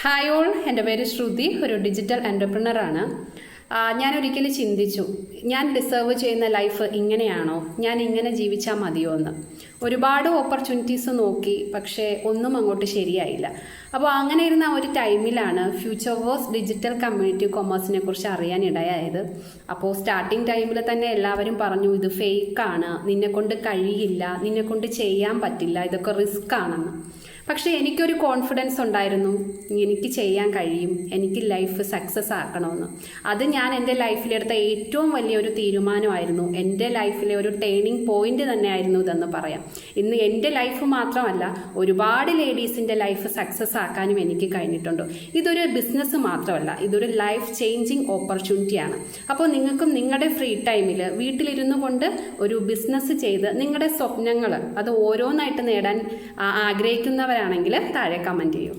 Hi all, എൻ്റെ പേര് ശ്രുതി, ഒരു ഡിജിറ്റൽ എൻ്റർപ്രണറാണ്. ഞാനൊരിക്കലും ചിന്തിച്ചു, ഞാൻ ഡിസേർവ് ചെയ്യുന്ന ലൈഫ് ഇങ്ങനെയാണോ, ഞാൻ ഇങ്ങനെ ജീവിച്ചാൽ മതിയോ എന്ന്. ഒരുപാട് ഓപ്പർച്യൂണിറ്റീസ് നോക്കി, പക്ഷേ ഒന്നും അങ്ങോട്ട് ശരിയായില്ല. അപ്പോൾ അങ്ങനെ ഇരുന്ന ഒരു ടൈമിലാണ് ഫ്യൂച്ചർ വേഴ്സ് ഡിജിറ്റൽ കമ്മ്യൂണിറ്റി കൊമേഴ്സിനെ കുറിച്ച് അറിയാനിടയായത്. അപ്പോൾ സ്റ്റാർട്ടിങ് ടൈമിൽ തന്നെ എല്ലാവരും പറഞ്ഞു, ഇത് ഫേക്കാണ്, നിന്നെക്കൊണ്ട് കഴിയില്ല, നിന്നെക്കൊണ്ട് ചെയ്യാൻ പറ്റില്ല, ഇതൊക്കെ റിസ്ക് ആണെന്ന്. പക്ഷേ എനിക്കൊരു കോൺഫിഡൻസ് ഉണ്ടായിരുന്നു, എനിക്ക് ചെയ്യാൻ കഴിയും, എനിക്ക് ലൈഫ് സക്സസ് ആക്കണമെന്ന്. അത് ഞാൻ എൻ്റെ ലൈഫിലെടുത്ത ഏറ്റവും വലിയൊരു തീരുമാനമായിരുന്നു. എൻ്റെ ലൈഫിലെ ഒരു ടേണിംഗ് പോയിന്റ് തന്നെയായിരുന്നു ഇതെന്ന് പറയാം. ഇന്ന് എൻ്റെ ലൈഫ് മാത്രമല്ല, ഒരുപാട് ലേഡീസിൻ്റെ ലൈഫ് സക്സസ് ആക്കാനും എനിക്ക് കഴിഞ്ഞിട്ടുണ്ട്. ഇതൊരു ബിസിനസ് മാത്രമല്ല, ഇതൊരു ലൈഫ് ചേഞ്ചിങ് ഓപ്പർച്യൂണിറ്റിയാണ്. അപ്പോൾ നിങ്ങൾക്കും നിങ്ങളുടെ ഫ്രീ ടൈമിൽ വീട്ടിലിരുന്നു കൊണ്ട് ഒരു ബിസിനസ് ചെയ്ത് നിങ്ങളുടെ സ്വപ്നങ്ങൾ അത് ഓരോന്നായിട്ട് നേടാൻ ആഗ്രഹിക്കുന്നവരാണെങ്കിൽ താഴെ കമൻറ്റ് ചെയ്യൂ.